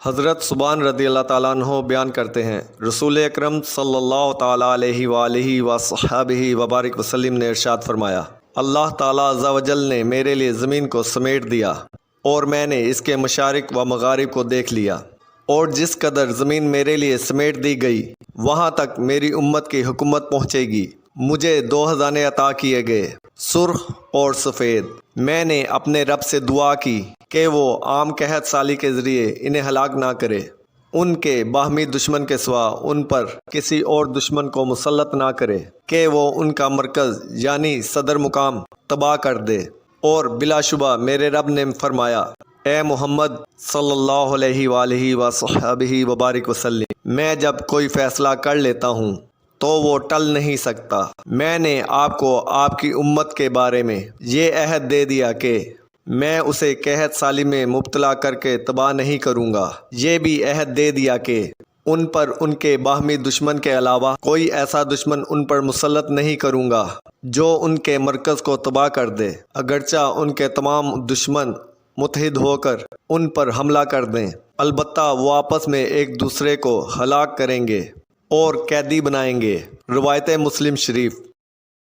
حضرت ثوبان رضی اللہ تعالیٰ عنہ بیان کرتے ہیں، رسول اکرم صلی اللہ تعالیٰ علیہ وآلہ وصحبہ وبارک وسلم نے ارشاد فرمایا، اللہ تعالیٰ عز و جل نے میرے لیے زمین کو سمیٹ دیا اور میں نے اس کے مشارق و مغارب کو دیکھ لیا، اور جس قدر زمین میرے لیے سمیٹ دی گئی وہاں تک میری امت کی حکومت پہنچے گی۔ مجھے 2 خزانے عطا کیے گئے، سرخ اور سفید۔ میں نے اپنے رب سے دعا کی کہ وہ عام قحط سالی کے ذریعے انہیں ہلاک نہ کرے، ان کے باہمی دشمن کے سوا ان پر کسی اور دشمن کو مسلط نہ کرے کہ وہ ان کا مرکز یعنی صدر مقام تباہ کر دے۔ اور بلا شبہ میرے رب نے فرمایا، اے محمد صلی اللہ علیہ وآلہ وصحبہ وبارک وسلم، میں جب کوئی فیصلہ کر لیتا ہوں تو وہ ٹل نہیں سکتا۔ میں نے آپ کو آپ کی امت کے بارے میں یہ عہد دے دیا کہ میں اسے قحط سالی میں مبتلا کر کے تباہ نہیں کروں گا۔ یہ بھی عہد دے دیا کہ ان پر ان کے باہمی دشمن کے علاوہ کوئی ایسا دشمن ان پر مسلط نہیں کروں گا جو ان کے مرکز کو تباہ کر دے، اگرچہ ان کے تمام دشمن متحد ہو کر ان پر حملہ کر دیں، البتہ وہ آپس میں ایک دوسرے کو ہلاک کریں گے اور قیدی بنائیں گے۔ روایت مسلم شریف۔